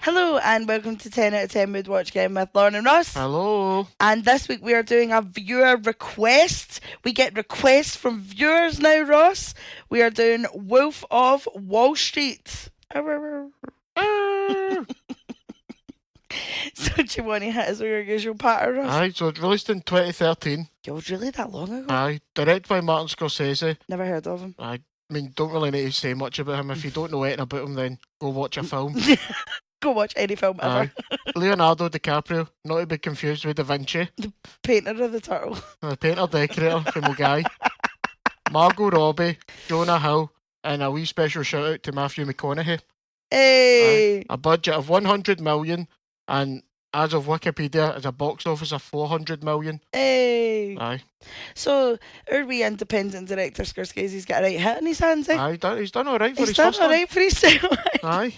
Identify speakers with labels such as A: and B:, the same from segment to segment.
A: Hello and welcome to 10 out of 10 Mood Watch Game with Lauren and Ross.
B: Hello.
A: And this week we are doing a viewer request. We get requests from viewers now, Ross. We are doing Wolf of Wall Street. So do you want to hit us with your usual patter, Ross?
B: Aye, so it released in 2013.
A: Yo, was really that long ago?
B: Aye, directed by Martin Scorsese.
A: Never heard of him.
B: I mean, don't really need to say much about him. If you don't know anything about him, then go watch a film.
A: Go watch any film ever.
B: Aye. Leonardo DiCaprio, not to be confused with Da Vinci.
A: The painter of the turtle.
B: The painter decorator from Guy. Margot Robbie, Jonah Hill, and a wee special shout out to Matthew McConaughey.
A: Hey!
B: A budget of 100 million, and as of Wikipedia, it's a box office of 400 million.
A: Hey!
B: Aye.
A: So, our wee independent director Scorsese's got a right hit in his hands, eh?
B: Aye, he's done alright for
A: He's
B: his
A: done
B: first one.
A: alright for his second one.
B: Aye.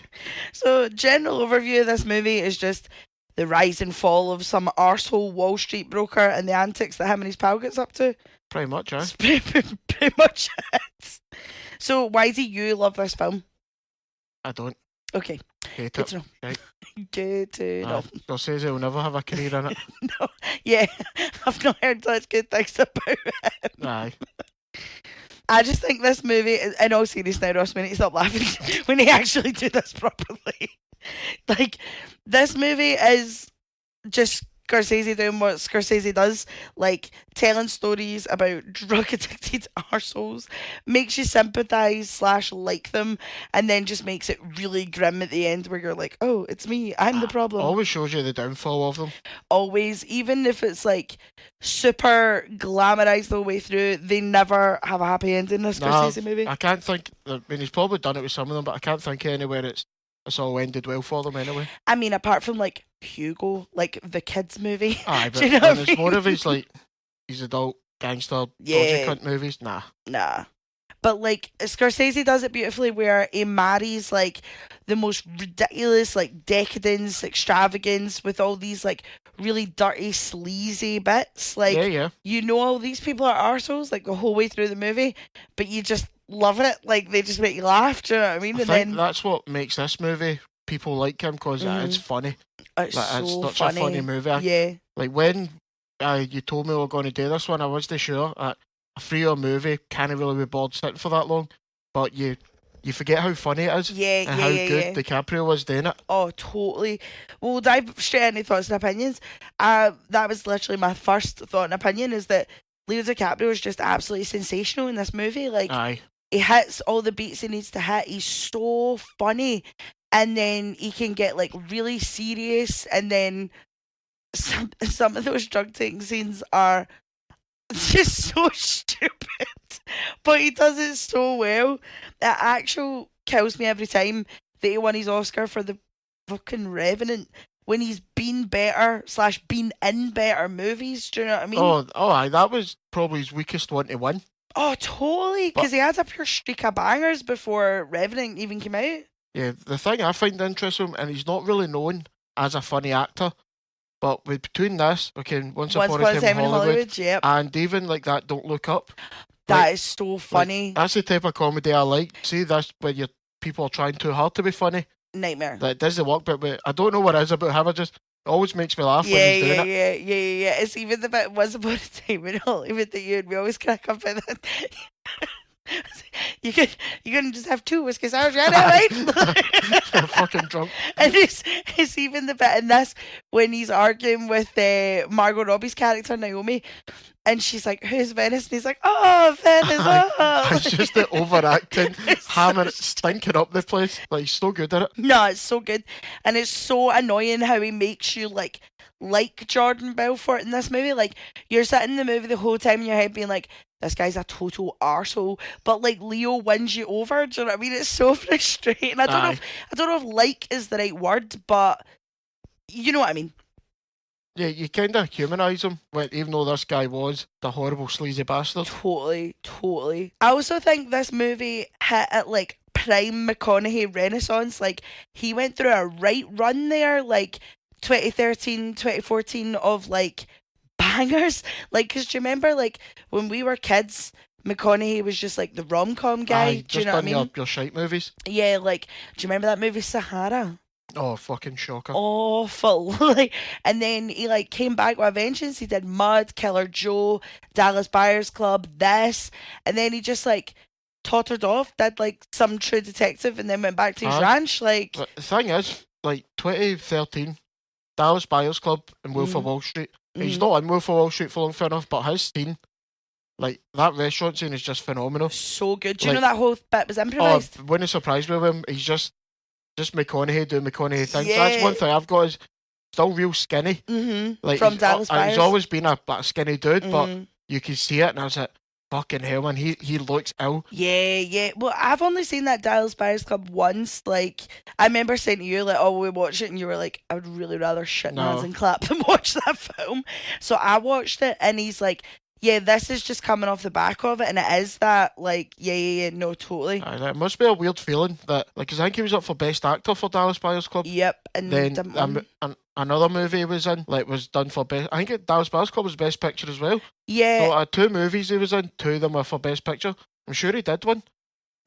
A: So, general overview of this movie is just the rise and fall of some arsehole Wall Street broker and the antics that him and his pal gets up to.
B: Pretty much, aye.
A: It's pretty much it. So, why do you love this film?
B: I don't.
A: Okay.
B: Hate
A: Good
B: it.
A: to know.
B: Right.
A: Good to know.
B: Scorsese will never have a career in it.
A: No. Yeah, I've not heard such good things about it.
B: Aye.
A: I just think this movie, in all seriousness now, Ross, we need to stop laughing when they actually do this properly. Like, this movie is just Scorsese doing what Scorsese does, like telling stories about drug addicted arseholes, makes you sympathise / like them, and then just makes it really grim at the end where you're like, oh, it's me, I'm the problem.
B: Always shows you the downfall of them.
A: Always, even if it's like super glamorised the whole way through, they never have a happy ending in a Scorsese movie.
B: I can't think. I mean, he's probably done it with some of them, but I can't think of anywhere it's all ended well for them anyway.
A: I mean, apart from like Hugo, like the kids movie.
B: Aye, but
A: Do you know what I
B: it's
A: mean?
B: more of his like these adult gangster dodgy cunt movies. Nah.
A: But like Scorsese does it beautifully where he marries like the most ridiculous like decadence, extravagance with all these like really dirty, sleazy bits. Like
B: Yeah.
A: you know all these people are arseholes like the whole way through the movie, but you just love it. Like they just make you laugh, do you know what I mean?
B: I think that's what makes this movie people like him, because it's funny.
A: It's
B: Like,
A: so
B: it's such
A: funny.
B: a funny movie.
A: Yeah.
B: Like when you told me we were going to do this one, I wasn't sure. A 3-hour movie can't really be bored sitting for that long, but you forget how funny it is and how good DiCaprio was doing it.
A: Oh, totally. We'll dive straight into thoughts and opinions. That was literally my first thought and opinion, is that Leo DiCaprio is just absolutely sensational in this movie. Like,
B: Aye.
A: he hits all the beats he needs to hit. He's so funny. And then he can get like really serious, and then some of those drug taking scenes are just so stupid, but he does it so well. That actual kills me every time that he won his Oscar for the fucking Revenant when he's been better / been in better movies. Do you know what I mean?
B: Aye, that was probably his weakest one to win.
A: Oh, totally, because he had a pure streak of bangers before Revenant even came out.
B: Yeah, the thing I find interesting, and he's not really known as a funny actor, but between this, Once Upon a Time in Hollywood,
A: yep.
B: and even like that Don't Look Up.
A: That is so funny.
B: Like, that's the type of comedy I like. See, that's when people are trying too hard to be funny.
A: Nightmare.
B: That doesn't work, but I don't know what it is about him. It always makes me laugh when he's doing it.
A: Yeah. It's even the bit Once Upon a Time in Hollywood that you and me always crack up at that. You can just have 2 whiskey sours, right?
B: You're fucking drunk.
A: And it's even the bit in this when he's arguing with Margot Robbie's character Naomi, and she's like, "Who's Venice?" And he's like, "Oh, Venice." Oh.
B: It's just the overacting, hammering, stinking up the place. Like, he's so good at it.
A: No, it's so good, and it's so annoying how he makes you like Jordan Belfort in this movie. Like, you're sitting in the movie the whole time in your head being like, this guy's a total arsehole, but like Leo wins you over. Do you know what I mean? It's so frustrating. I don't know if like is the right word, but you know what I mean.
B: Yeah, you kind of humanise him, even though this guy was the horrible sleazy bastard.
A: Totally. I also think this movie hit at like prime McConaughey renaissance. Like, he went through a right run there, like 2013, 2014 of like bangers. Like, because do you remember like when we were kids, McConaughey was just like the rom-com guy.
B: Aye,
A: do you know what I mean?
B: Your shite movies.
A: Yeah, like, do you remember that movie Sahara?
B: Oh, fucking shocker.
A: Awful. Like, and then he like came back with a vengeance. He did Mud, Killer Joe, Dallas Buyers Club, this, and then he just like tottered off, did like some True Detective, and then went back to his
B: Aye.
A: ranch. Like,
B: But the thing is, like 2013, Dallas Buyers Club and Wolf of
A: mm,
B: Wall Street. He's
A: mm,
B: not in Wolf of Wall Street for long enough, but his scene, like that restaurant scene, is just phenomenal.
A: so good. Do you
B: Like,
A: know that whole bit was
B: oh,
A: improvised?
B: wouldn't surprise me with him. He's just McConaughey doing McConaughey things. That's
A: Yeah.
B: one thing I've got is still real skinny. Like
A: From Dallas Buyers.
B: he's always been a skinny dude, but
A: Mhm.
B: you can see it, and I was like, fucking hell, man, he looks ill.
A: Yeah, yeah. Well, I've only seen that Dallas Buyers Club once. Like, I remember saying to you, like, oh, we watch it, and you were like, I would really rather shit my hands and clap than watch that film. So I watched it, and he's like, yeah, this is just coming off the back of it, and it is that, like, yeah, no, totally.
B: It must be a weird feeling that, like, 'cause I think he was up for Best Actor for Dallas Buyers Club.
A: Yep, and
B: Then another movie he was in, like, was done for Best. I think Dallas Buyers Club was Best Picture as well.
A: yeah.
B: So, 2 movies he was in, 2 of them were for Best Picture. I'm sure he did one.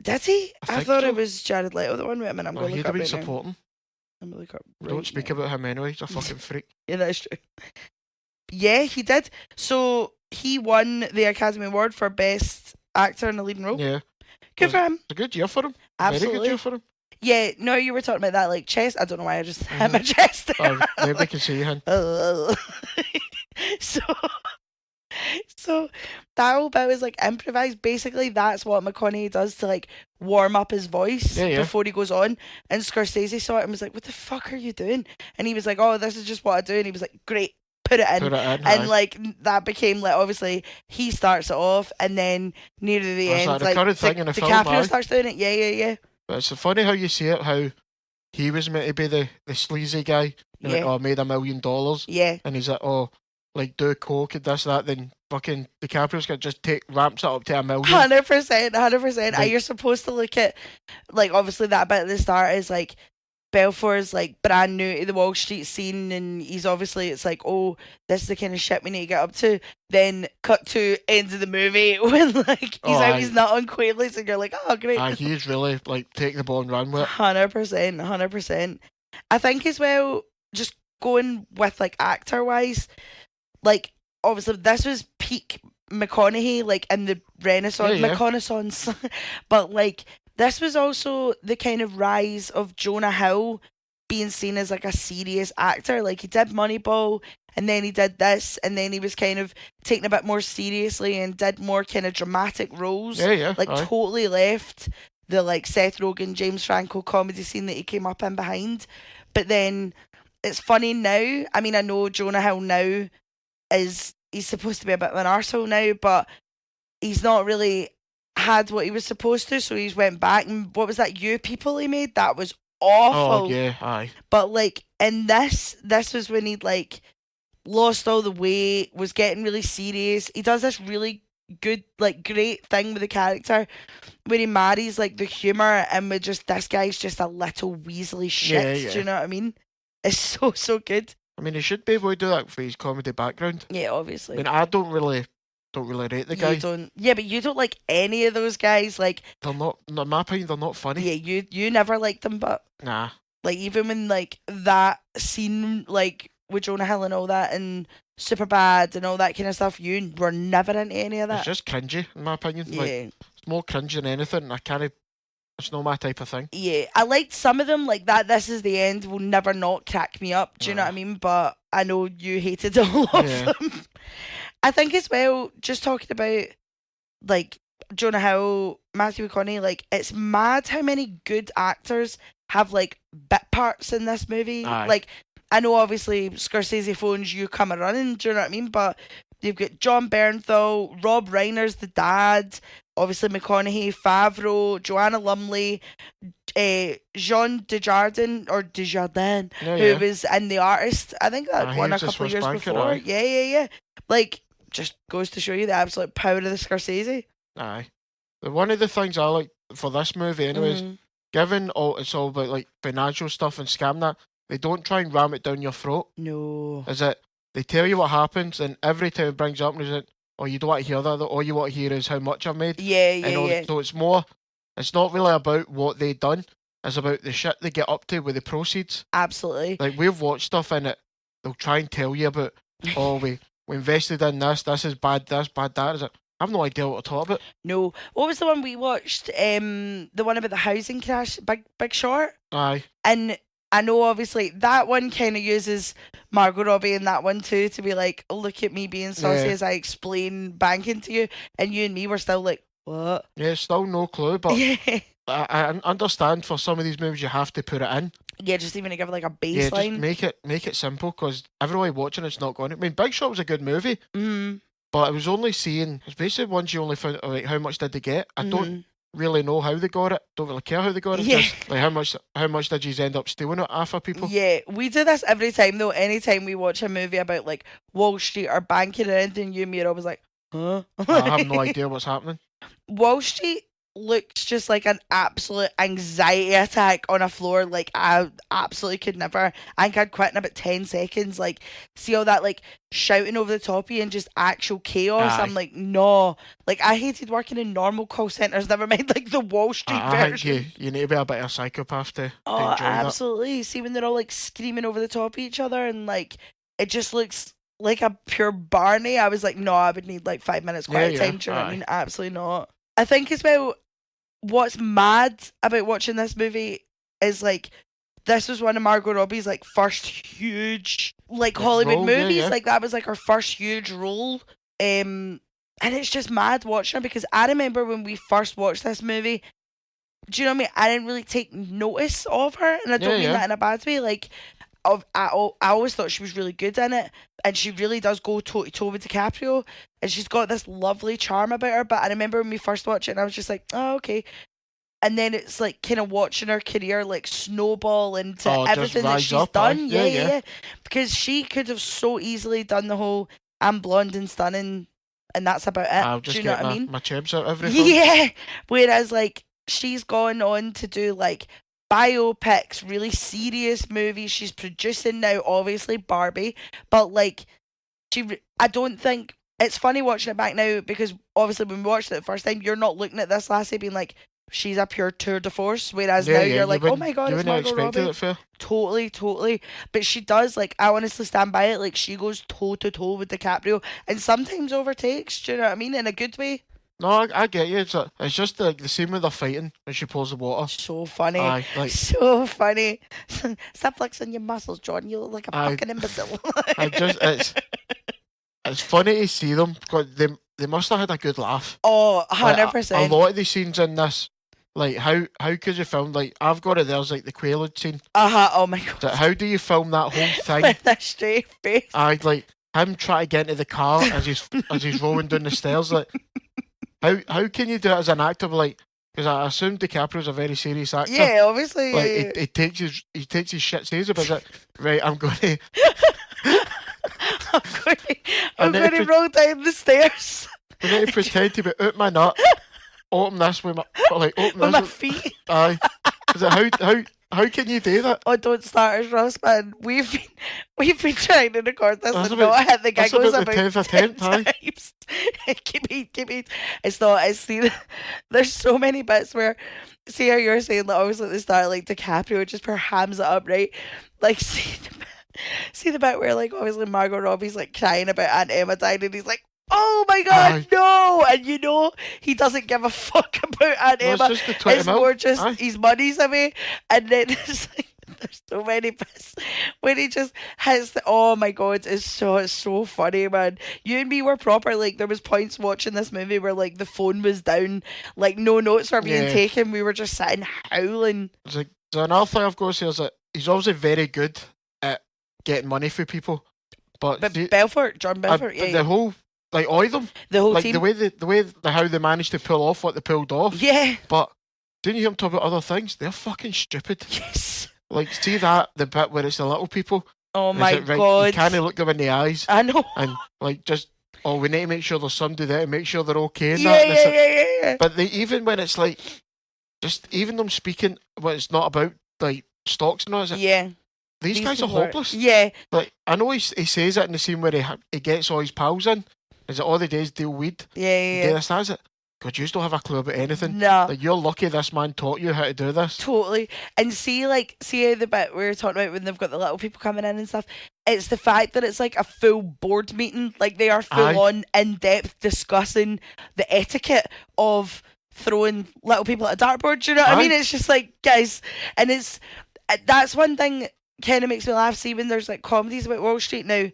A: Did he? I
B: think
A: thought
B: so.
A: it was Jared Leto, the one. Wait a minute, I'm going to
B: He'd
A: look
B: have
A: up
B: been
A: right now.
B: supporting.
A: I'm going to look up
B: Don't speak about him anyway. He's a fucking freak.
A: Yeah, that's true. Yeah, he did. So he won the Academy Award for Best Actor in a Leading Role.
B: Yeah,
A: Good for him.
B: it's a good year for him.
A: Absolutely.
B: Very good year for him.
A: Yeah, no, you were talking about that like chest. I don't know why I just hit my chest there.
B: Nobody can see you, hun.
A: so, so that whole bit was like improvised. Basically, that's what McConaughey does to like warm up his voice before he goes on. And Scorsese saw it and was like, "What the fuck are you doing?" And he was like, "Oh, this is just what I do." And he was like, "Great, put it in." And like that became like obviously he starts it off, and then near the end,
B: like thing in the film,
A: DiCaprio starts doing it. Yeah.
B: But it's funny how you see it. How he was meant to be the sleazy guy. You're like, oh, I made $1 million.
A: Yeah.
B: And he's like, oh, like do coke and this that. Then fucking DiCaprio's got just ramps it up to $1 million.
A: 100%. And you're supposed to look at like obviously that bit at the start is like Belfour's like brand new to the Wall Street scene, and he's obviously it's like, oh, this is the kind of shit we need to get up to. Then cut to end of the movie when like he's out his nut on Quaaludes, and you're like, oh great.
B: He's really like take the ball and run with it.
A: 100%. I think as well, just going with like actor wise, like obviously this was peak McConaughey, like in the Renaissance, McConaissance, but like this was also the kind of rise of Jonah Hill being seen as like a serious actor. Like he did Moneyball, and then he did this, and then he was kind of taken a bit more seriously and did more kind of dramatic roles. Like totally left the like Seth Rogen, James Franco comedy scene that he came up in behind. But then it's funny now. I mean, I know Jonah Hill now he's supposed to be a bit of an arsehole now, but he's not really had what he was supposed to, so he's went back. And what was that You People he made? That was awful.
B: Oh yeah, aye.
A: But like in this was when he'd like lost all the weight, was getting really serious. He does this really good, like great thing with the character where he marries like the humour, and with just this guy's just a little weaselly shit.
B: Yeah.
A: Do you know what I mean? It's so good.
B: I mean, he should be able to do that for his comedy background.
A: Yeah, obviously.
B: I mean, I don't really rate the guy.
A: You don't. Yeah, but you don't like any of those guys. Like
B: they're not. In my opinion, they're not funny.
A: Yeah, you never liked them, but
B: nah.
A: Like even when like that scene, like with Jonah Hill and all that, and Superbad and all that kind of stuff, you were never into any of that.
B: It's just cringy, in my opinion.
A: Yeah.
B: Like, it's more cringe than anything. I can't. It's not my type of thing.
A: Yeah, I liked some of them, like that. This Is the End will never not crack me up. Do you know what I mean? But I know you hated all of them. I think as well, just talking about like Jonah Hill, Matthew McConaughey, like it's mad how many good actors have like bit parts in this movie.
B: Aye.
A: Like I know obviously Scorsese phones you come a running, do you know what I mean? But you've got John Bernthal, Rob Reiner's the dad, obviously McConaughey, Favreau, Joanna Lumley, Jean Dujardin who was in The Artist. I think that won a couple of years before. Yeah. Like just goes to show you the absolute power of the Scorsese.
B: Aye. One of the things I like for this movie, anyways, given it's all about like financial stuff and scam that, they don't try and ram it down your throat.
A: No.
B: Is it? They tell you what happens, and every time it brings up, and it's like, oh, you don't want to hear that. All you want to hear is how much I've made.
A: Yeah.
B: So it's more. It's not really about what they done. is about the shit they get up to with the proceeds.
A: Absolutely.
B: Like, we've watched stuff in it, they'll try and tell you about, oh, we invested in this is bad, this, bad, that. Is it? I have no idea what to talk about.
A: No. What was the one we watched? The one about the housing crash, Big Short?
B: Aye.
A: And I know, obviously, that one kind of uses Margot Robbie in that one too to be like, oh, look at me being saucy as I explain banking to you. And you and me were still like, what?
B: Yeah, still no clue, but
A: Yeah.
B: I understand for some of these movies you have to put it in.
A: Yeah, just even to give like a baseline.
B: Yeah, just make it simple, because everybody watching it's not going to. I mean, Big Shot was a good movie, but I was only seeing, it's basically once you only found like how much did they get. I don't really know how they got it. Don't really care how they got it.
A: Yeah.
B: Just like how much did you end up stealing it off of people?
A: Yeah, we do this every time though. Anytime we watch a movie about like Wall Street or banking or anything, you and me are always like, huh?
B: I have no idea what's happening.
A: Wall Street looks just like an absolute anxiety attack on a floor. Like, I absolutely could never. I think I'd quit in about 10 seconds. Like, see all that like shouting over the top of you and just actual chaos.
B: Aye.
A: I'm like, no. Like, I hated working in normal call centres, never mind like the Wall Street
B: I
A: version.
B: think you need to be a bit of a psychopath to
A: Oh,
B: enjoy
A: absolutely. See, when they're all like screaming over the top of each other and like it just looks like a pure Barney. I was like, no, I would need like 5 minutes quiet time. Do you know what I mean? Absolutely not. I think as well, what's mad about watching this movie is like, this was one of Margot Robbie's like first huge like Hollywood movies. Yeah. Like, that was like her first huge role. And it's just mad watching her, because I remember when we first watched this movie, do you know what I mean? I didn't really take notice of her, and I don't mean that in a bad way. Like, I always thought she was really good in it, and she really does go toe to toe with DiCaprio, and she's got this lovely charm about her. But I remember when we first watched it, and I was just like, oh, okay. And then it's like kind of watching her career like snowball into everything that she's done. Yeah. Because she could have so easily done the whole I'm blonde and stunning, and that's about it.
B: I'll just
A: do you know what I mean?
B: My chubs out everything.
A: Yeah. Whereas like she's gone on to do like biopics, really serious movies. She's producing now, obviously Barbie, but like I don't think it's funny watching it back now, because obviously when we watched it the first time, you're not looking at this lassie being like, she's a pure tour de force, whereas now you're like, oh my god, it's Margot Robbie. Totally. But she does, like, I honestly stand by it, like, she goes toe to toe with DiCaprio and sometimes overtakes, do you know what I mean, in a good way.
B: No, I get you. It's just the scene where they're fighting when she pours the water.
A: So funny.
B: Aye,
A: so funny. Stop flexing your muscles, John. You look like a fucking imbecile.
B: It's funny to see them, because they must have had a good laugh.
A: Oh, 100%.
B: Like, a lot of the scenes in this, like, how could you film, like, I've got it, there's like the Quaalude scene.
A: Oh my god.
B: Like, how do you film that whole thing?
A: With that straight face.
B: Like, him trying to get into the car as he's rolling down the stairs, like, how can you do it as an actor? Like, because I assume DiCaprio's a very serious actor.
A: Yeah, obviously.
B: Like, he takes his shit serious about it. Right, I'm going to
A: roll down the stairs.
B: I'm going to pretend to be out my nut, open this with my
A: feet.
B: Aye. Is it how can you do that?
A: Oh, don't start us, Ross, man. We've been trying to record this and not hit the giggles about
B: 10th attempt,
A: times. Keep it. There's so many bits where, see how you're saying, like, always at the start, like, DiCaprio just put hams it up, right? Like, see the bit where, like, obviously Margot Robbie's like crying about Aunt Emma dying, and he's like, oh my god, no! And you know he doesn't give a fuck about Aunt Emma. It's more just his money's away. And then there's so many bits when he just hits oh my god, it's so funny, man. You and me were proper, like, there was points watching this movie where like the phone was down, like no notes were being taken. We were just sitting howling.
B: So another thing I've got to say is that he's obviously very good at getting money for people. But
A: John Belfort,
B: the whole, like, all of them,
A: the whole
B: like,
A: team,
B: the way how they managed to pull off what they pulled off.
A: Yeah.
B: But didn't you hear them talk about other things? They're fucking stupid.
A: Yes.
B: Like, see the bit where it's the little people.
A: Oh my god.
B: You can't look them in the eyes.
A: I know.
B: And like, just, we need to make sure there's somebody there to make sure they're okay. And
A: Yeah.
B: But even when it's like, just even them speaking when it's not about like stocks and all that.
A: Yeah.
B: These guys are hopeless.
A: Yeah.
B: Like, I know he says it in the scene where he gets all his pals in. Is it all they do is deal weed?
A: Yeah.
B: That's it. God, you don't have a clue about anything.
A: No.
B: Like, you're lucky this man taught you how to do this.
A: Totally. And see how the bit we were talking about when they've got the little people coming in and stuff, it's the fact that it's like a full board meeting. Like, they are full on in-depth discussing the etiquette of throwing little people at a dartboard. Do you know what I mean? It's just like, guys, and that's one thing kind of makes me laugh. See, when there's like comedies about Wall Street now,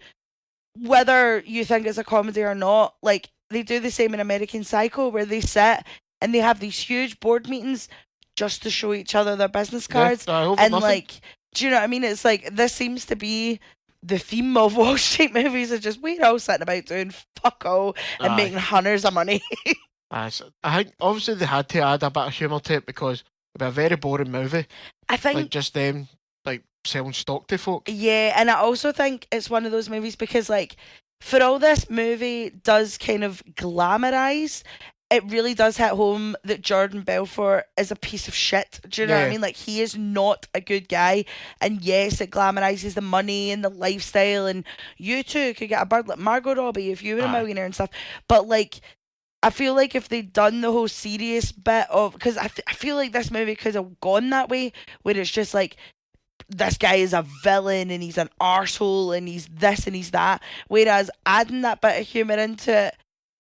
A: whether you think it's a comedy or not, like, they do the same in American Psycho, where they sit and they have these huge board meetings just to show each other their business cards.
B: And
A: nothing. Like, do you know what I mean? It's like, this seems to be the theme of Wall Street movies, is just we're all sitting about doing fuck all and making hundreds of money.
B: I think obviously they had to add a bit of humour to it because it'd be a very boring movie. I think, like, just them like selling stock to folk.
A: Yeah, and I also think it's one of those movies because, like, for all this movie does kind of glamorize, it really does hit home that Jordan Belfort is a piece of shit. Do you know what I mean? Like, he is not a good guy. And yes, it glamorizes the money and the lifestyle, and you too could get a bird like Margot Robbie if you were a millionaire and stuff. But, like, I feel like if they'd done the whole serious bit of, because I feel like this movie could have gone that way, where it's just like, this guy is a villain and he's an arsehole and he's this and he's that. Whereas adding that bit of humour into it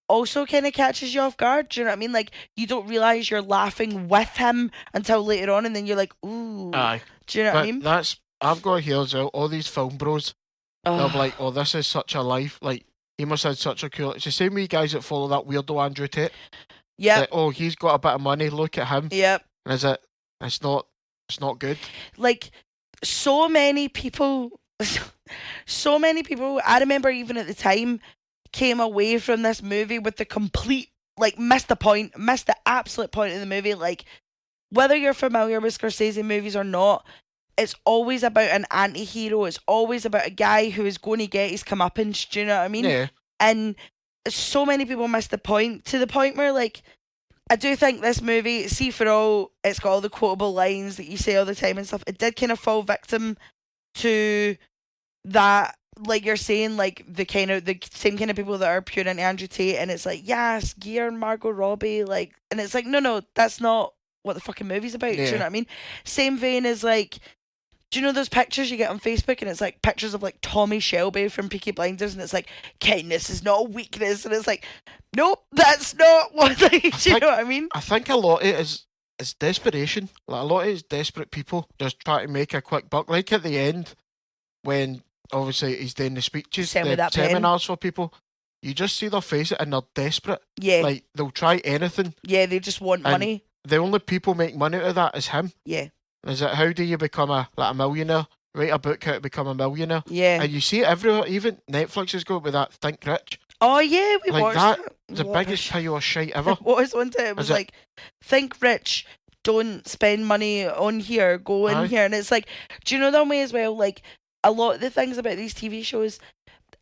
A: also kind of catches you off guard. Do you know what I mean? Like, you don't realise you're laughing with him until later on, and then you're like, ooh.
B: Aye.
A: Do you know what I mean?
B: I've got here as well, all these film bros, they'll be like, oh, this is such a life. Like, he must have such a cool... It's the same with you guys that follow that weirdo Andrew Tate.
A: Yeah.
B: Like, oh, he's got a bit of money, look at him.
A: Yep.
B: And it's not good.
A: Like, so many people, I remember even at the time, came away from this movie with the complete, like, missed the absolute point of the movie. Like, whether you're familiar with Scorsese movies or not, it's always about an anti-hero. It's always about a guy who is going to get his comeuppance. Do you know what I mean?
B: Yeah.
A: And so many people miss the point, to the point where, like, I do think this movie, see, for all it's got all the quotable lines that you say all the time and stuff, it did kind of fall victim to that, like you're saying, like the same kind of people that are pure into Andrew Tate, and it's like, yes, Gear and Margot Robbie, like, and it's like, no, that's not what the fucking movie's about. Do you know what I mean? Same vein as, like, do you know those pictures you get on Facebook, and it's like pictures of like Tommy Shelby from Peaky Blinders, and it's like, kindness is not a weakness, and it's like, nope, that's not what do you know what I mean?
B: I think a lot of it is desperation. Like, a lot of it is desperate people just trying to make a quick buck. Like at the end, when obviously he's doing the speeches, the seminars for people, you just see their face and they're desperate.
A: Yeah.
B: Like, they'll try anything.
A: Yeah, they just want money.
B: The only people make money out of that is him.
A: Yeah.
B: Is it, how do you become a millionaire? Write a book how to become a millionaire.
A: Yeah.
B: And you see it everywhere. Even Netflix has got with that Think Rich.
A: Oh yeah, we watched that.
B: The biggest pile of shite ever.
A: What was one time? It was like, think rich, don't spend money on here, go in here. And it's like, do you know that way as well? Like, a lot of the things about these TV shows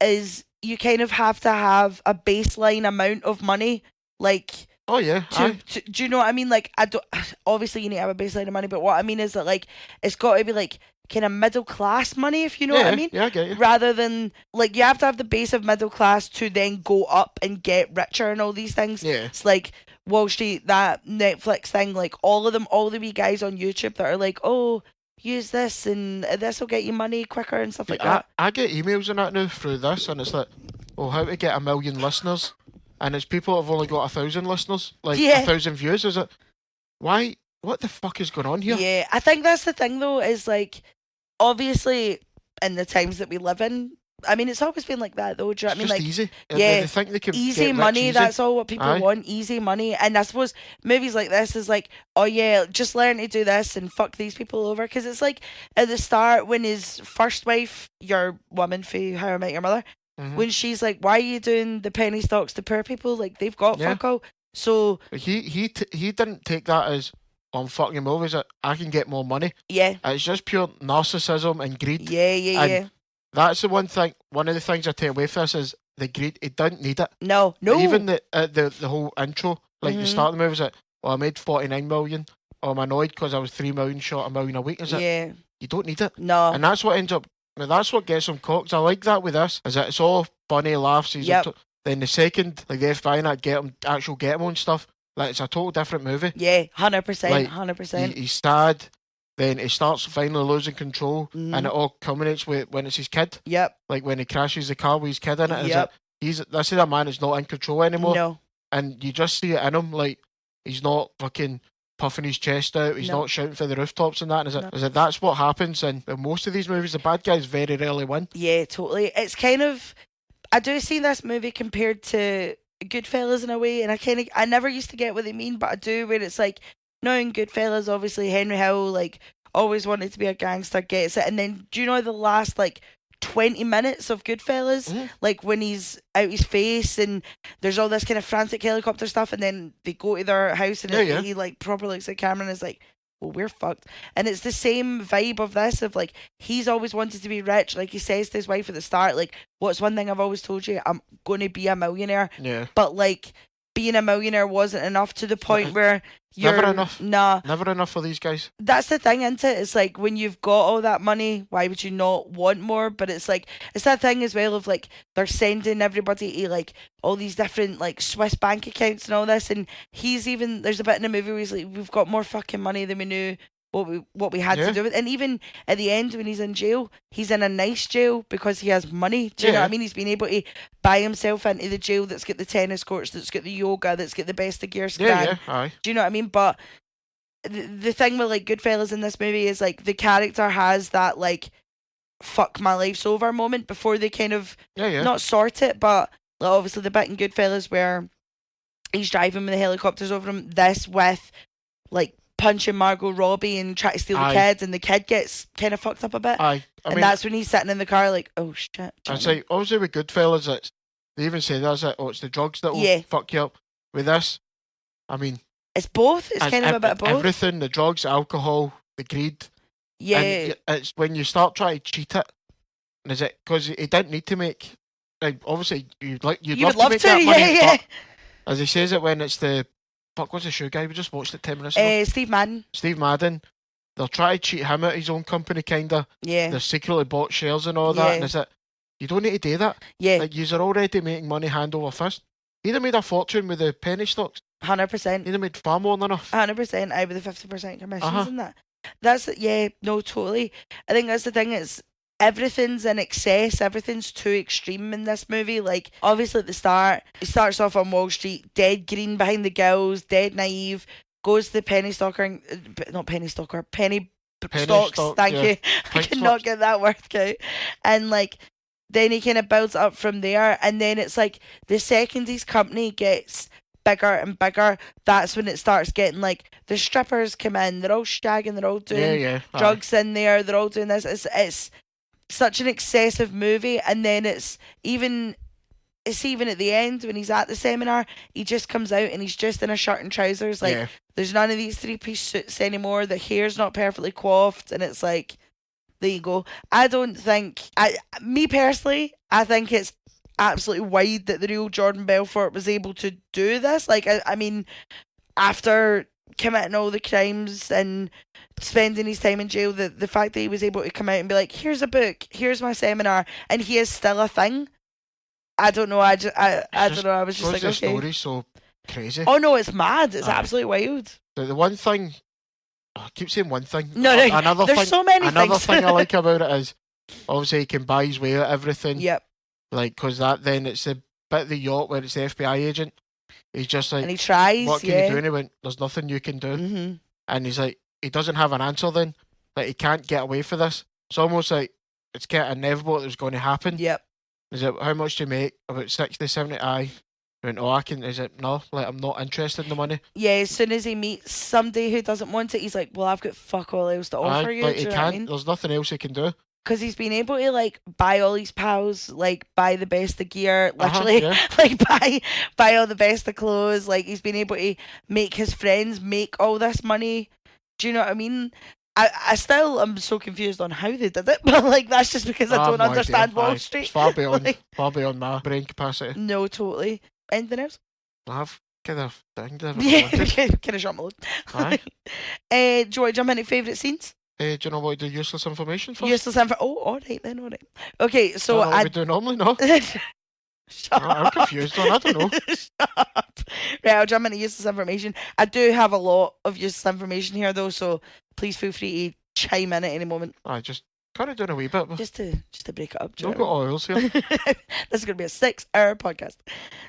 A: is you kind of have to have a baseline amount of money. Like,
B: oh yeah.
A: Do you know what I mean? Like, I don't. Obviously, you need to have a baseline of money, but what I mean is that, like, it's got to be like kind of middle class money, if you know what I mean.
B: Yeah, I get you.
A: Rather than, like, you have to have the base of middle class to then go up and get richer and all these things.
B: Yeah.
A: It's like Wall Street, that Netflix thing, like all of them, all the wee guys on YouTube that are like, oh, use this and this will get you money quicker and stuff like that.
B: I get emails and that now through this, and it's like, oh, how to get 1 million listeners, and it's people that have only got 1,000 listeners, like 1,000 views. Is it? Why? What the fuck is going on here?
A: Yeah, I think that's the thing though, is like, obviously in the times that we live in, I mean, it's always been like that though. Do you know what I mean? Like,
B: easy.
A: Yeah,
B: they think they can
A: easy money. Easy. That's all what people want. Easy money. And I suppose movies like this is like, oh yeah, just learn to do this and fuck these people over. Because it's like at the start when his first wife, your woman for How I Met Your Mother, when she's like, why are you doing the penny stocks to poor people? Like, they've got fuck all. So
B: he didn't take that as, I'm fucking movies that I can get more money.
A: Yeah.
B: It's just pure narcissism and greed.
A: Yeah.
B: That's the one thing. One of the things I take away from this is the greed. He doesn't need it.
A: No.
B: Even the whole intro, like the start of the movie, is like, well, I made 49 million. Or I'm annoyed because I was 3 million short, 1 million a week. Is it? You don't need it.
A: No.
B: And that's what ends up. That's what gets them cocked. I like that with this. Is that it's all funny laughs. Then the second, like the FBI and that get him on stuff. Like, it's a total different movie.
A: Yeah, 100%,
B: Like,
A: 100%.
B: he's sad, then he starts finally losing control, and it all culminates with when it's his kid.
A: Yep.
B: Like, when he crashes the car with his kid in it.
A: Yep.
B: This is a man that's not in control anymore.
A: No.
B: And you just see it in him, like, he's not fucking puffing his chest out, he's not shouting for the rooftops and that. And is it that's what happens in most of these movies? The bad guys very rarely win.
A: Yeah, totally. It's kind of, I do see this movie compared to Goodfellas in a way, and I never used to get what they mean, but I do, where it's like, no, in Goodfellas, obviously Henry Hill, like, always wanted to be a gangster, gets it, and then do you know the last like 20 minutes of Goodfellas, like when he's out his face and there's all this kind of frantic helicopter stuff, and then they go to their house and he like proper looks at the camera and is like, well, we're fucked. And it's the same vibe of this, of like, he's always wanted to be rich, like he says to his wife at the start, like, what's one thing I've always told you? I'm going to be a millionaire.
B: Yeah.
A: But like, being a millionaire wasn't enough, to the point where you're
B: never enough.
A: Nah.
B: Never enough for these guys.
A: That's the thing, isn't it? It's like, when you've got all that money, why would you not want more? But it's like, it's that thing as well of like, they're sending everybody to like all these different like Swiss bank accounts and all this, and there's a bit in the movie where he's like, we've got more fucking money than we knew what we had to do with. And even at the end, when he's in jail, he's in a nice jail because he has money. Do you know what I mean? He's been able to buy himself into the jail that's got the tennis courts, that's got the yoga, that's got the best of gear scan.
B: Aye.
A: Do you know what I mean? But the thing with like Goodfellas in this movie is like, the character has that like, fuck, my life's over moment before they kind of not sort it, but like, obviously the bit in Goodfellas where he's driving with the helicopters over him, this with like punching Margot Robbie and try to steal the kids, and the kid gets kind of fucked up a bit.
B: I
A: and
B: mean,
A: that's when he's sitting in the car like, oh shit.
B: It's like, obviously with Goodfellas, they even say that's it. Oh, it's the drugs that will fuck you up. With this, I mean,
A: it's both. It's kind of a bit of both.
B: Everything, the drugs, alcohol, the greed.
A: Yeah.
B: And it's when you start trying to cheat it. Is it because he didn't need to make? Like, obviously, you'd love to make that money, but as he says it, when it's the what's the shoe guy? We just watched it 10 minutes ago. Steve Madden. They'll try to cheat him out of his own company, kinda.
A: Yeah.
B: They're secretly bought shares and all that. And is it? You don't need to do that.
A: Yeah.
B: Like, you're already making money hand over fist. He'd have made a fortune with the penny stocks.
A: 100%.
B: He'd have made far more than enough.
A: 100%. Out with the 50% commissions and that. That's totally. I think that's the thing. Is everything's in excess. Everything's too extreme in this movie. Like, obviously at the start, it starts off on Wall Street, dead green behind the gills, dead naive, goes to the penny stocks. Thank you. I could not get that word out. And like, then he kind of builds up from there, and then it's like, the second his company gets bigger and bigger, that's when it starts getting like, the strippers come in, they're all shagging, they're all doing drugs in there, they're all doing this. It's such an excessive movie. And then it's even at the end when he's at the seminar, he just comes out and he's just in a shirt and trousers. Like, there's none of these 3-piece suits anymore, the hair's not perfectly coiffed, and it's like, there you go. I don't think, me personally, I think it's absolutely wide that the real Jordan Belfort was able to do this. Like, I mean, after committing all the crimes and spending his time in jail, the fact that he was able to come out and be like, here's a book, here's my seminar, and he is still a thing. I don't know. I don't know. I was just like, okay.
B: The story's so crazy.
A: Oh no, it's mad. It's absolutely wild.
B: The one thing, I keep saying one thing.
A: No, there's so many things.
B: Another thing I like about it is, obviously, he can buy his way out of everything.
A: Yep.
B: Like, because then it's the bit of the yacht where it's the FBI agent. He's just like,
A: and he tries.
B: What can you do? And he went, there's nothing you can do.
A: Mm-hmm.
B: And he's like, he doesn't have an answer then. Like, he can't get away for this. It's almost like it's kind of inevitable that it was going to happen.
A: Yep.
B: Is it, how much do you make? About 60, 70? Aye. He went, I can. Is it, no, like, I'm not interested in the money.
A: Yeah, as soon as he meets somebody who doesn't want it, he's like, well, I've got fuck all else to offer you.
B: Like, he
A: can't.
B: I mean? There's nothing else he can do.
A: Because he's been able to, like, buy all his pals, like, buy the best of gear, literally, like, buy all the best of clothes. Like, he's been able to make his friends make all this money. Do you know what I mean? I still am so confused on how they did it, but, like, that's just because I don't understand Wall Street.
B: It's far beyond my brain capacity.
A: No, totally. Anything else?
B: I've kind of kind of
A: shot my load.
B: Aye.
A: Do you want to jump into favourite scenes?
B: Do you know what to do useless information for?
A: Useless information. Oh, alright then, alright. Okay, so
B: I we do normally, no?
A: Shut
B: I'm
A: up.
B: confused on. I don't know.
A: Shut up. Right, I'll jump into useless information. I do have a lot of useless information here, though, so please feel free to chime in at any moment.
B: I just kind of doing a wee bit.
A: Just to break it up.
B: I've got oils here.
A: This is going to be a 6-hour podcast.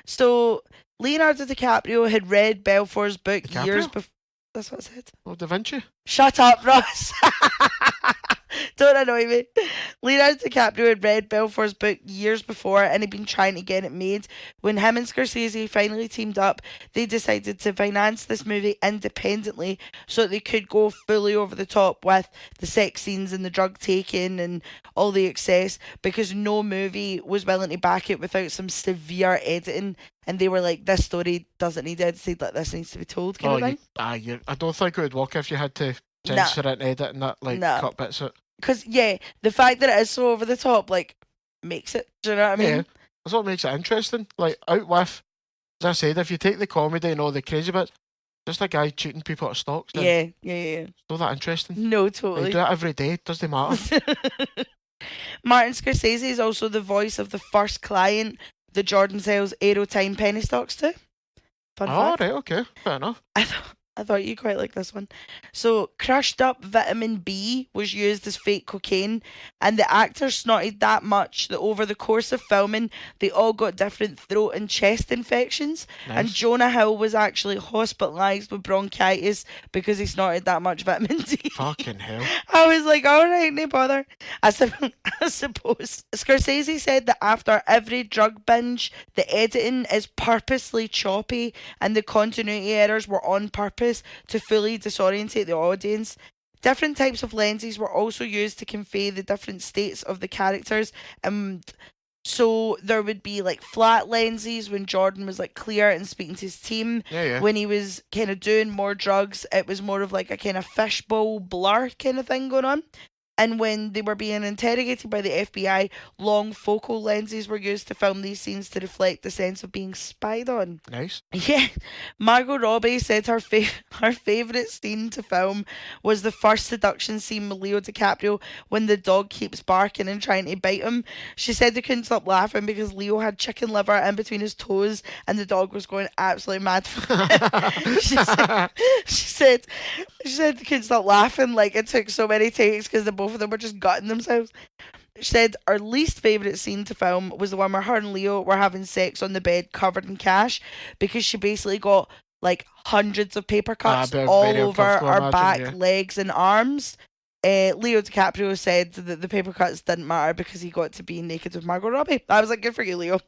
A: So, Leonardo DiCaprio had read Belfort's book years before. That's what I said.
B: Oh, Da Vinci.
A: Shut up, Ross. Don't annoy me. Leonardo DiCaprio had read Belfort's book years before and had been trying to get it made. When him and Scorsese finally teamed up, they decided to finance this movie independently so that they could go fully over the top with the sex scenes and the drug taking and all the excess, because no movie was willing to back it without some severe editing. And they were like, this story doesn't need edited, like this needs to be told, kind of thing.
B: I don't think it would work if you had to censor it and edit and that, cut bits of it.
A: Because, the fact that it is so over the top, makes it, do you know what I mean? Yeah,
B: that's what makes it interesting. Out with, as I said, if you take the comedy and all the crazy bits, just a guy cheating people at stocks.
A: Yeah.
B: It's not that interesting.
A: No, totally.
B: You do it every day, it doesn't matter.
A: Martin Scorsese is also the voice of the first client that Jordan sells Aerotime penny stocks to. Fun fact.
B: Right, okay, fair enough.
A: I thought you quite like this one. So, crushed up vitamin B was used as fake cocaine, and the actors snorted that much that over the course of filming, they all got different throat and chest infections. Nice. And Jonah Hill was actually hospitalised with bronchitis because he snorted that much vitamin D.
B: Fucking hell.
A: I was like, alright, no bother. I suppose. Scorsese said that after every drug binge, the editing is purposely choppy and the continuity errors were on purpose to fully disorientate the audience. Different types of lenses were also used to convey the different states of the characters, and so there would be flat lenses when Jordan was clear and speaking to his team.
B: Yeah.
A: When he was kind of doing more drugs, it was more of a kind of fishbowl blur kind of thing going on. And when they were being interrogated by the FBI, long focal lenses were used to film these scenes to reflect the sense of being spied on.
B: Nice.
A: Yeah. Margot Robbie said her favourite scene to film was the first seduction scene with Leo DiCaprio when the dog keeps barking and trying to bite him. She said they couldn't stop laughing because Leo had chicken liver in between his toes and the dog was going absolutely mad for it. She said they couldn't stop laughing. It took so many takes because both of them were just gutting themselves. She said our least favourite scene to film was the one where her and Leo were having sex on the bed covered in cash, because she basically got hundreds of paper cuts all over her back, legs and arms. Leo DiCaprio said that the paper cuts didn't matter because he got to be naked with Margot Robbie. I was like, good for you, Leo.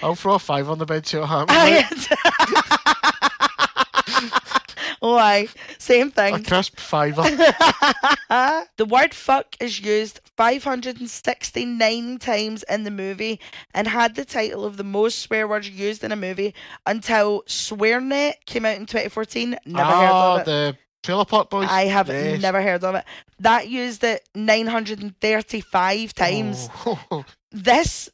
B: I'll throw a 5 on the bed, see what happens.
A: Why? Same thing.
B: A crisp fiver.
A: The word fuck is used 569 times in the movie and had the title of the most swear words used in a movie until SwearNet came out in 2014. Never heard of it.
B: The Trailer Park Boys.
A: I have never heard of it. That used it 935 times.
B: Oh.
A: The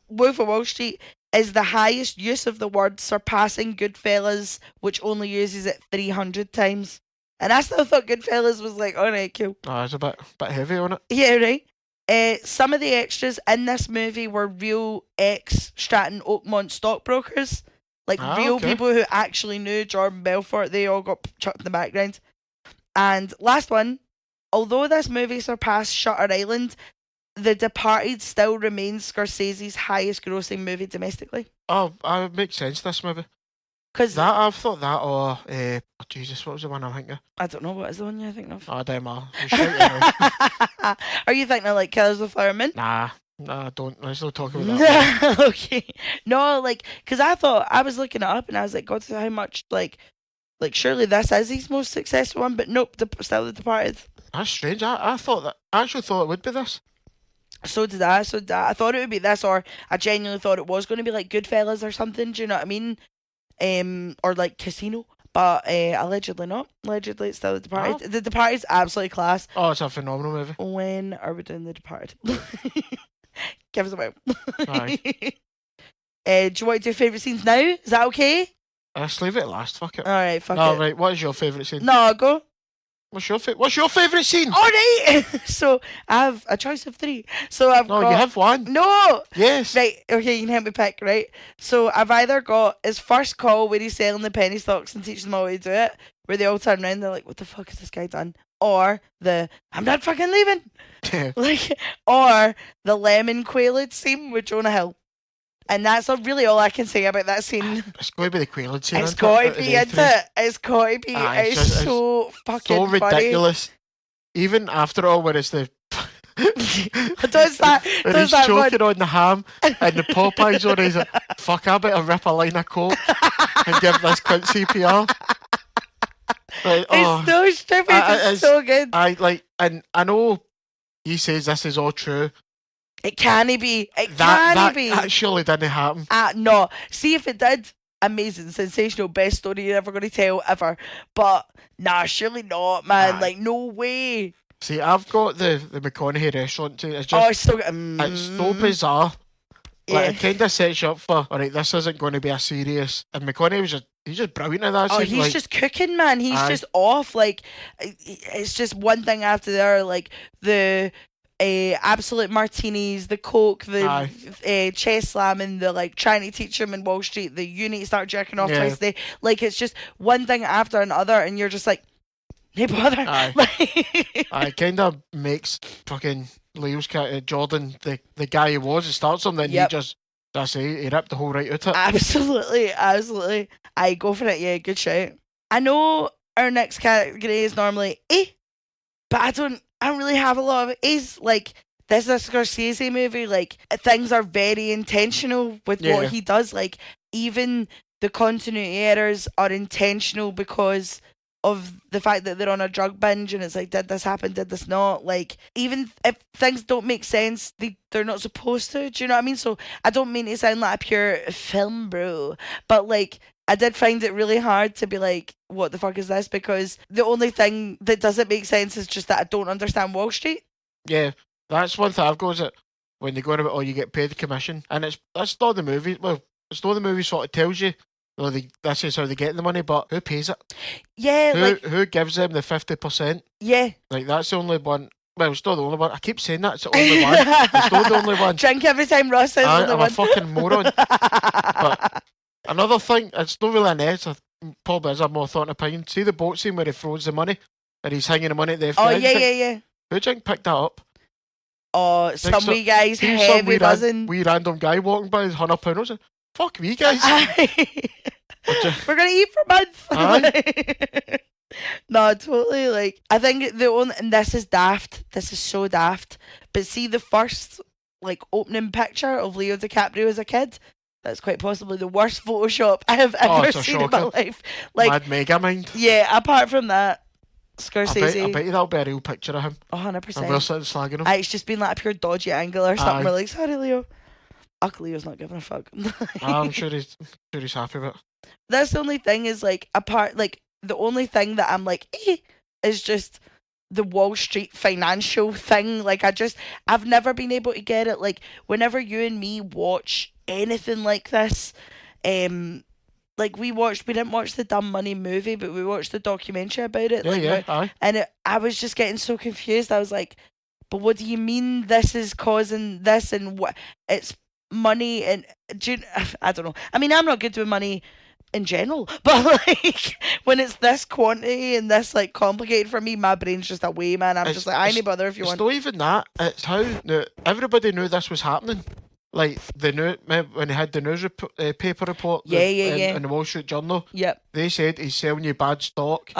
A: Wolf of Wall Street is the highest use of the word, surpassing Goodfellas, which only uses it 300 times. And I still thought Goodfellas was alright, cool.
B: Oh, it's a bit heavy on it.
A: Yeah, right. Some of the extras in this movie were real ex-Stratton Oakmont stockbrokers. Real people who actually knew Jordan Belfort. They all got chucked in the background. And last one, although this movie surpassed Shutter Island, The Departed still remains Scorsese's highest grossing movie domestically.
B: Oh, it makes sense, this movie.
A: Because
B: I've thought that, or Jesus, what was the one I'm thinking of?
A: I don't know, what is the one you're thinking of?
B: Oh, damn,
A: Are you thinking of Killers of the Flower Moon?
B: Nah, I don't. Let's not talk about that.
A: Okay. No, because I thought, I was looking it up and I was like, God, how much, surely this is his most successful one, but nope, still The Departed.
B: That's strange. I actually thought it would be this.
A: So did I. I thought it would be this, or I genuinely thought it was going to be Goodfellas or something. Do you know what I mean? Or Casino, but allegedly not. Allegedly, it's still The Departed. The Departed's absolutely class.
B: Oh, it's a phenomenal movie.
A: When are we doing The Departed? Give us a while.
B: Aye.
A: Do you want to do favourite scenes now? Is that okay?
B: Let's leave it last. Fuck it.
A: All right. Fuck it.
B: No, right. What is your favourite scene?
A: No, go.
B: What's your favourite scene?
A: All right. So I have a choice of 3. So I've
B: No,
A: got.
B: you have one.
A: No.
B: Yes.
A: Right. Okay, you can help me pick. Right. So I've either got his first call where he's selling the penny stocks and teaching them all how to do it, where they all turn around and they're like, "What the fuck has this guy done?" Or the "I'm not fucking leaving." Like, or the lemon quailed scene with Jonah Hill. And that's really all I can say about that scene.
B: It's going to be the Quailed scene.
A: It's got to be, isn't it? It's got to be. It's so fucking
B: so ridiculous.
A: Funny.
B: Even after all, when it's the
A: does that?
B: And
A: does
B: he's
A: that
B: choking on the ham and the Popeyes on. He's like, "Fuck, I better rip a line of coke and give this cunt CPR." Like,
A: it's so stupid. It's so good.
B: And I know he says this is all true.
A: It can't be. It can't be.
B: That surely didn't happen.
A: No. See if it did. Amazing, sensational, best story you're ever going to tell ever. But nah, surely not, man. Like, no way.
B: See, I've got the McConaughey restaurant too. It's just,
A: it's so
B: it's so bizarre. Like, it kind of sets you up for, alright, this isn't going to be a serious. And McConaughey he's just brilliant at that.
A: He's just cooking, man. He's just off. Like, it's just one thing after the other. Like, the absolute martinis, the coke, the chest slam, and the like trying to teach him in Wall Street, the you need to start jerking off twice a day. Like, it's just one thing after another, and you're just like, hey, bother.
B: It kind of makes fucking Leo's Jordan the guy he was. It starts him, then he ripped the whole right out of it.
A: Absolutely. I go for it. Yeah, good shout. I know our next category is normally but I don't really have a lot of A's. Like, this is a Scorsese movie. Like, things are very intentional with what he does. Like, even the continuity errors are intentional because of the fact that they're on a drug binge, and it's like, did this happen? Did this not? Like, even if things don't make sense, they're not supposed to. Do you know what I mean? So I don't mean to sound like a pure film bro, but like, I did find it really hard to be like, what the fuck is this? Because the only thing that doesn't make sense is just that I don't understand Wall Street.
B: Yeah, that's one thing I've got, is that when they go on about, you get paid the commission, and that's not the movie. Well, it's not the movie sort of tells you, this is how they get the money, but who pays it?
A: Yeah,
B: who gives them the 50%?
A: Yeah,
B: like, that's the only one. Well, it's not the only one. I keep saying that it's the only one. It's not the only one.
A: Drink every time Ross says the only
B: I'm
A: one.
B: a fucking moron. But another thing, it's not really an edge. Probably is a more thought opinion. See the boat scene where he throws the money and he's hanging the money at the FBI?
A: Oh, yeah.
B: Who do you think picked that up?
A: Oh, some wee guys heavy buzzing.
B: Wee random guy walking by, £100. I was like, fuck me, guys.
A: We're going to eat for months. No, totally. Like, I think and this is daft. This is so daft. But see the first, like, opening picture of Leo DiCaprio as a kid? That's quite possibly the worst Photoshop I have ever seen in my life. Like,
B: Mad Megamind.
A: Yeah, apart from that, Scorsese.
B: I bet you that'll be a real picture of him.
A: 100%.
B: And we're sitting slagging him.
A: It's just been like a pure dodgy angle or something. We're like, sorry, Leo. Leo's not giving a fuck.
B: I'm sure he's happy with it.
A: That's the only thing is, like, the only thing that I'm like, is just the Wall Street financial thing. Like, I've never been able to get it. Like, whenever you and me watch anything like this, like, we didn't watch the Dumb Money movie, but we watched the documentary about it. And I was just getting so confused. I was like, but what do you mean this is causing this, and what it's money? And I don't know. I mean, I'm not good with money in general, but like, when it's this quantity and this, like, complicated for me, my brain's just away, man. I'm just like, I ain't bother if you want.
B: It's not even that. It's how everybody knew this was happening. Like, they knew when they had the news paper report, in the Wall Street Journal.
A: Yep.
B: They said he's selling you bad stock.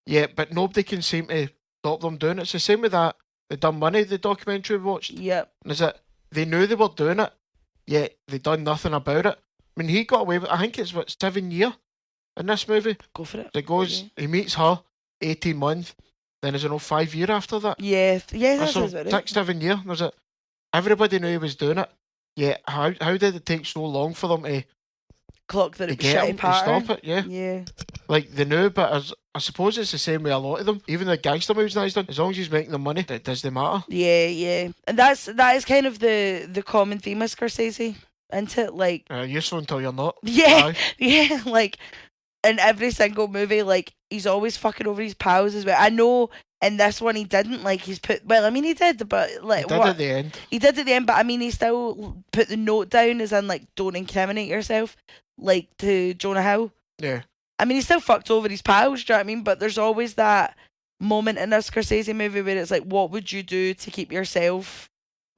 B: Yeah, but nobody can seem to stop them doing it. It's the same with that the Dumb Money, the documentary we watched.
A: Yep.
B: And is it they knew they were doing it, yet they done nothing about it. I mean, he got away with, I think it's 7 years in this movie.
A: Go for it.
B: It goes, he meets her, 18 months, then is it 5 years after that?
A: Yeah, that's
B: so
A: about it.
B: 6-7 years. Was it? Everybody knew he was doing it. Yeah, how did it take so long for them to
A: clock that
B: it shitty pattern? Stop it?
A: Yeah.
B: Like, they knew, but I suppose it's the same with a lot of them. Even the gangster movies that he's done, as long as he's making the money, it doesn't matter.
A: Yeah. And that is kind of the common theme of Scorsese, isn't it? Like,
B: useful until you're not.
A: Yeah, like, in every single movie, like, he's always fucking over his pals as well. I know in this one he didn't, like, he did, but like,
B: he did at the end.
A: He did at the end, but I mean, he still put the note down as in, like, don't incriminate yourself, like, to Jonah Hill.
B: Yeah.
A: I mean, he still fucked over his pals, do you know what I mean? But there's always that moment in a Scorsese movie where it's like, what would you do to keep yourself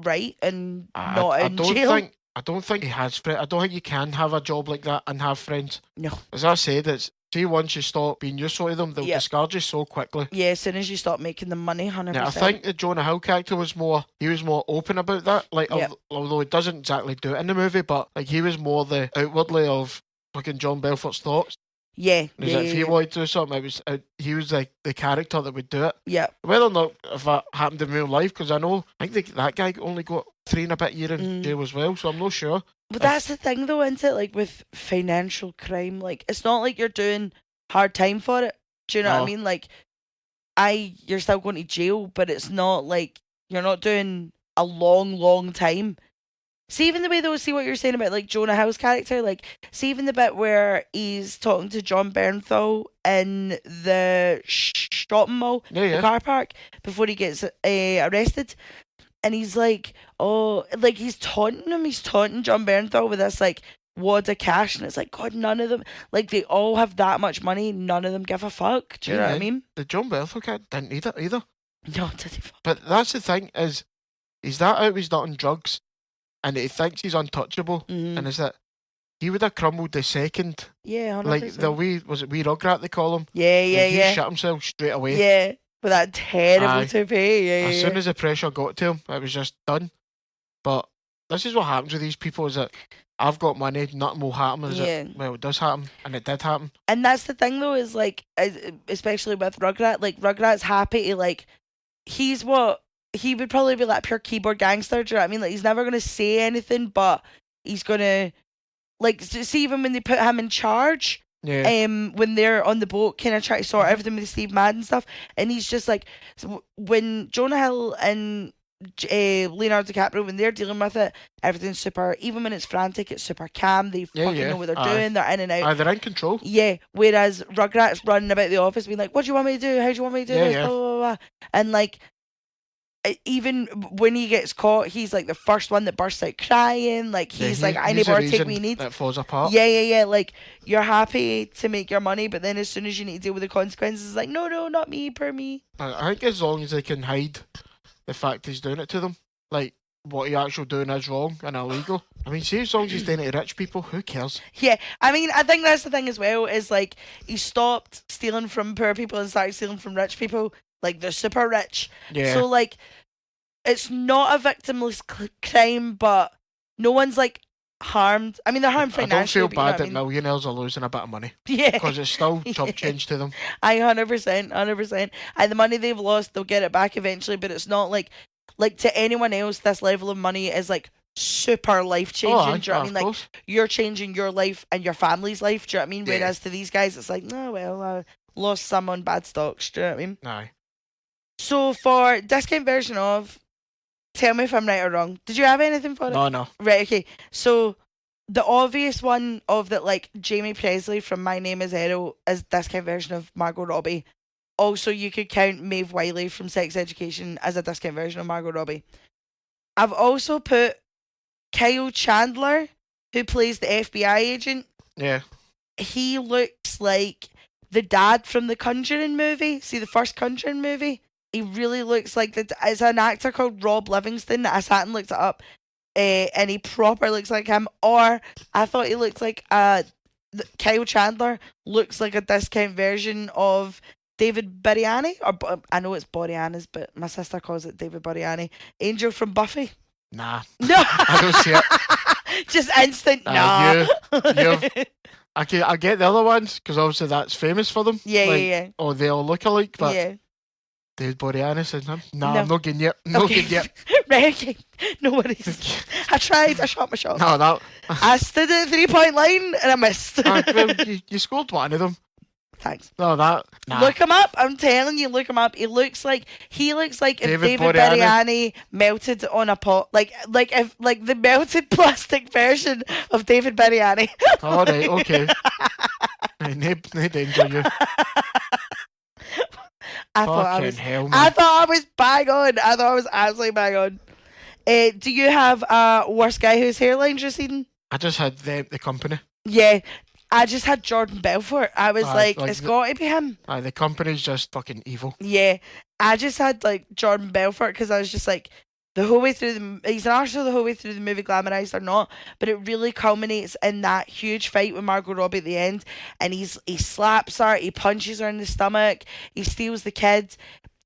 A: right and not in jail?
B: I don't think he has friends. I don't think you can have a job like that and have friends.
A: No.
B: As I said, see, once you stop being useful to them, they'll discard you so quickly.
A: Yeah, as soon as you stop making the money, 100%.
B: Yeah, I think the Jonah Hill character was more open about that. Like, although he doesn't exactly do it in the movie, but like he was more the outwardly of fucking John Belfort's thoughts.
A: Yeah.
B: If he wanted to do something, he was like the character that would do it.
A: Yeah.
B: Whether or not if that happened in real life, because I think that guy only got 3 and a bit years in jail as well, so I'm not sure.
A: But that's the thing though, isn't it? Like with financial crime, like it's not like you're doing hard time for it. Do you know what I mean? Like, you're still going to jail, but it's not like you're not doing a long time. See, even the way though, see what you're saying about like Jonah Hill's character, like, see even the bit where he's talking to John Bernthal in the shopping mall, the car park, before he gets arrested, and he's like, oh, like he's taunting John Bernthal with this like wad of cash, and it's like, God, none of them, like, they all have that much money, none of them give a fuck. Do you know what I mean?
B: The John Bernthal kid didn't need it either.
A: No, did he?
B: But that's the thing, is he's that out, he's not on drugs, and he thinks he's untouchable, and is that he would have crumbled the second.
A: Yeah, 100%.
B: Like the wee Rugrat they call him.
A: Yeah.
B: He shut himself straight away.
A: Yeah, with that terrible toupee.
B: As soon as the pressure got to him, it was just done. But this is what happens with these people: is that I've got money, nothing will happen. It does happen, and it did happen.
A: And that's the thing, though, is like, especially with Rugrat, like Rugrat's happy to like, he's what. He would probably be like pure keyboard gangster, do you know what I mean? Like, he's never going to say anything, but he's going to, like, see, even when they put him in charge, when they're on the boat, kind of try to sort everything with Steve Madden stuff, and he's just like, when Jonah Hill and Leonardo DiCaprio, when they're dealing with it, everything's super, even when it's frantic, it's super calm, they fucking know what they're doing, they're in and out.
B: They're in control.
A: Yeah, whereas Rugrat's running about the office being like, what do you want me to do? How do you want me to do this? Blah, blah, blah. And like, even when he gets caught, he's like the first one that bursts out crying. Like, he's like, I need more take what you need.
B: That falls apart.
A: Yeah. Like, you're happy to make your money, but then as soon as you need to deal with the consequences, it's like, no, not me, per me.
B: I think as long as they can hide the fact he's doing it to them, like what he actually doing is wrong and illegal. I mean, see, as long as he's doing it to rich people, who cares?
A: Yeah, I mean, I think that's the thing as well, is like, he stopped stealing from poor people and started stealing from rich people. Like, they're super rich.
B: Yeah.
A: So, like, it's not a victimless crime, but no one's, like, harmed. I mean, they're harmed financially.
B: I don't feel bad that millionaires are losing a bit of money.
A: Yeah.
B: Because it's still chump change to them.
A: 100%. And the money they've lost, they'll get it back eventually, but it's not like to anyone else, this level of money is, like, super life-changing. Do you know what I mean? Like, you're changing your life and your family's life, do you know what I mean? Yeah. Whereas to these guys, it's like, no, well, I lost some on bad stocks, do you know what I mean?
B: Aye.
A: So for discount version of, tell me if I'm right or wrong. Did you have anything for it?
B: No.
A: Right, okay. So the obvious one of that, like, Jamie Presley from My Name is Earl is discount version of Margot Robbie. Also, you could count Maeve Wiley from Sex Education as a discount version of Margot Robbie. I've also put Kyle Chandler, who plays the FBI agent.
B: Yeah.
A: He looks like the dad from the Conjuring movie. See the first Conjuring movie? He really looks like it's an actor called Rob Livingston. I sat and looked it up, and he proper looks like him. Or I thought he looked like Kyle Chandler looks like a discount version of David Boreanaz, or I know it's Boreanaz, but my sister calls it David Boreanaz. Angel from Buffy.
B: Nah,
A: no,
B: I don't see it.
A: Just instant nah.
B: I get the other ones because obviously that's famous for them.
A: Yeah.
B: Oh, they all look alike, but.
A: Yeah.
B: David Boreanaz is him? No, I'm not getting yet.
A: Right, okay. No worries. I tried. I shot my shot.
B: No,
A: I stood at the 3-point line and I missed.
B: Well, you scored one of them.
A: Thanks.
B: No, nah.
A: Look him up. I'm telling you, look him up. He looks like if David Boreanaz melted on a pot, like the melted plastic version of David Boreanaz.
B: All right, okay. Aye, no danger, you.
A: I thought I was bang on. I thought I was absolutely bang on. Do you have worst guy whose hairline's receding?
B: I just had the company.
A: Yeah, I just had Jordan Belfort. I was like it's got to be him.
B: Aye, the company's just fucking evil.
A: Yeah, I just had like Jordan Belfort because I was just like the whole way through he's an arsehole the whole way through the movie, glamorized or not, but it really culminates in that huge fight with Margot Robbie at the end, and he slaps her, he punches her in the stomach, he steals the kid,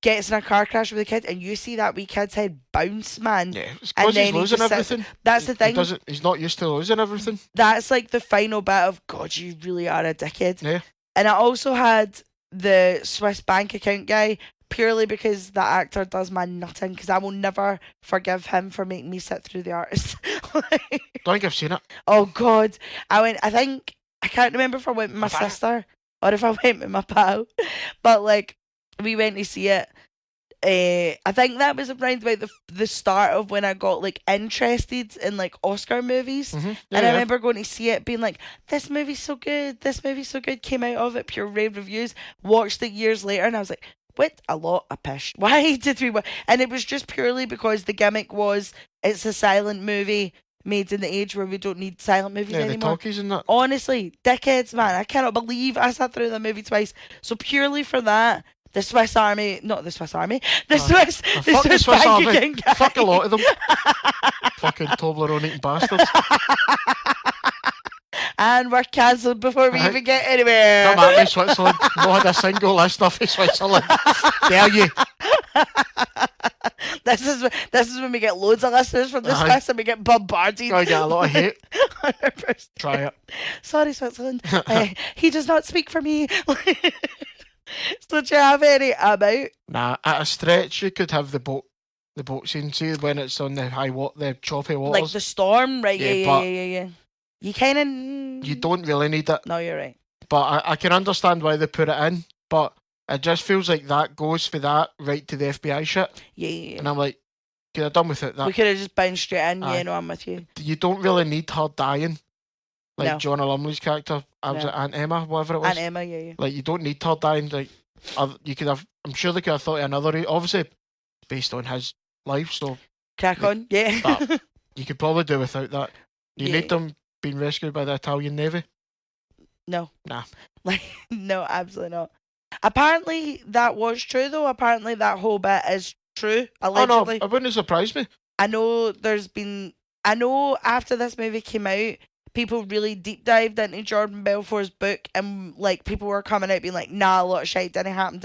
A: gets in a car crash with the kid, and you see that wee kid's head bounce, man.
B: Yeah, it's because he's losing everything.
A: That's the thing.
B: He's not used to losing everything.
A: That's like the final bit of, God, you really are a dickhead.
B: Yeah.
A: And I also had the Swiss bank account guy, purely because that actor does my nutting, because I will never forgive him for making me sit through The Artist.
B: Don't think I've seen it.
A: Oh, God. I can't remember if I went with my sister or if I went with my pal, but like, we went to see it. I think that was around about the start of when I got like interested in like Oscar movies, and I remember going to see it, being like, "This movie's so good, this movie's so good." Came out of it, pure rave reviews. Watched it years later, and I was like, "What a lot of pish! Why did we?" And it was just purely because the gimmick was it's a silent movie made in the age where we don't need silent movies anymore.
B: The talkies and that.
A: Honestly, dickheads, man! I cannot believe I sat through the movie twice. So purely for that. The Swiss Army, not the Swiss Army, the Swiss bank account guy.
B: Fuck a lot of them. Fucking Toblerone-eating bastards.
A: And we're cancelled before we even get anywhere.
B: Come at me, Switzerland. Not had a single listener for Switzerland. Dare you?
A: This is when we get loads of listeners from the Swiss and we get bombarded.
B: I get a lot of hate.
A: 100%.
B: Try it.
A: Sorry, Switzerland. He does not speak for me. So do you have any about?
B: Nah, at a stretch you could have the boat scene. See when it's on the choppy waters,
A: like the storm, right? Yeah. You kind of
B: you don't really need it.
A: No, you're right.
B: But I can understand why they put it in. But it just feels like that goes for that right to the FBI shit. Yeah. And I'm like, could have done without that.
A: We could have just bounced straight in. Yeah, no, I'm with you.
B: You don't really need her dying. Like John Lumley's character, was it Aunt Emma, whatever it was?
A: Aunt Emma, yeah.
B: Like, you don't need her dying. Like, you could have. I'm sure they could have thought of another. Obviously, based on his life, so
A: crack on, yeah.
B: But you could probably do without that. You need them being rescued by the Italian Navy.
A: No.
B: Nah.
A: Like, no, absolutely not. Apparently, that was true though. Apparently, that whole bit is true. Allegedly.
B: Oh no, it wouldn't surprise me.
A: I know after this movie came out, people really deep dived into Jordan Belfort's book, and like people were coming out being like, "Nah, a lot of shit didn't happen."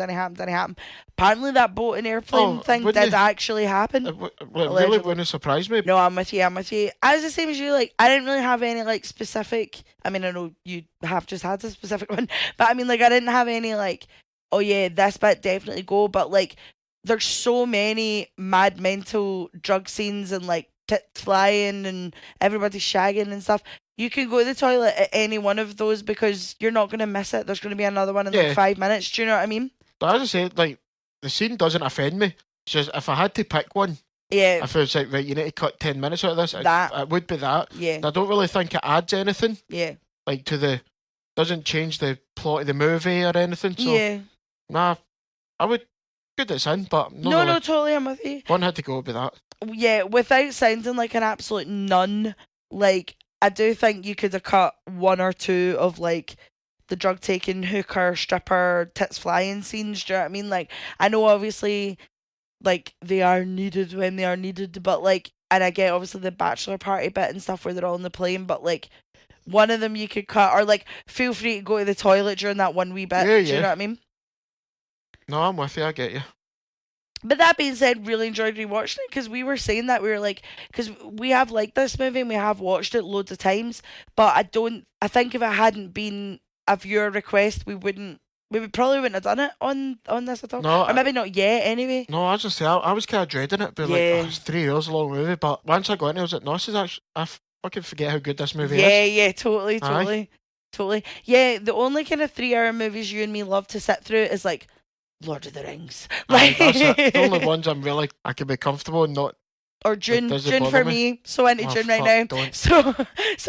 A: Apparently, that boat and airplane thing did actually happen.
B: It really wouldn't surprise me.
A: No, I'm with you. I was the same as you. Like, I didn't really have any like specific. I mean, I know you have just had a specific one, but I mean, like, I didn't have any like, oh yeah, this bit definitely go. But like, there's so many mad mental drug scenes and like tits flying and everybody shagging and stuff. You can go to the toilet at any one of those because you're not going to miss it. There's going to be another one in like 5 minutes. Do you know what I mean?
B: But as I said, like, the scene doesn't offend me. It's just if I had to pick one, if it was like, right, you need to cut 10 minutes out of this, it would be that.
A: Yeah.
B: And I don't really think it adds anything.
A: Yeah.
B: Like, doesn't change the plot of the movie or anything. So, nah, I would good it's in, but
A: no, totally, I'm with you.
B: One had to go with that.
A: Yeah, without sounding like an absolute nun, like, I do think you could have cut one or two of like the drug taking, hooker, stripper, tits flying scenes. Do you know what I mean? Like, I know obviously, like, they are needed when they are needed, but like, and I get obviously the bachelor party bit and stuff where they're all on the plane, but like, one of them you could cut, or like, feel free to go to the toilet during that one wee bit. Do you know what I mean?
B: No, I'm with you. I get you.
A: But that being said, really enjoyed rewatching it because we were saying that we were like, because we have liked this movie and we have watched it loads of times, but I think if it hadn't been a viewer request, we probably wouldn't have done it on this at all.
B: No,
A: or maybe not yet anyway.
B: No, I just say I was kind of dreading it, but like, it's 3 hours long movie, but once I got into it, I was like, no, this is actually, I fucking forget how good this movie is.
A: Yeah, totally. Yeah, the only kind of 3 hour movies you and me love to sit through is like Lord of the Rings.
B: Like, that's it. The only ones I can be comfortable and not.
A: Or June for me. So into June right now. So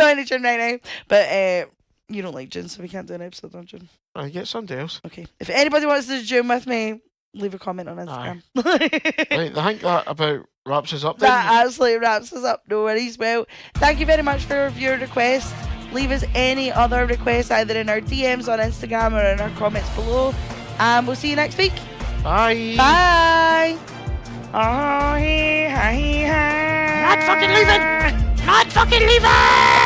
A: into June right now. But You don't like gin, so we can't do an episode on gin.
B: I get somebody else.
A: Okay. If anybody wants to do gin with me, leave a comment on Instagram.
B: Right, I think that about wraps us up then.
A: That absolutely wraps us up. No worries. Well, thank you very much for your requests. Leave us any other requests either in our DMs on Instagram or in our comments below. And we'll see you next week.
B: Bye.
A: Bye.
B: Not fucking leaving. Not fucking leaving.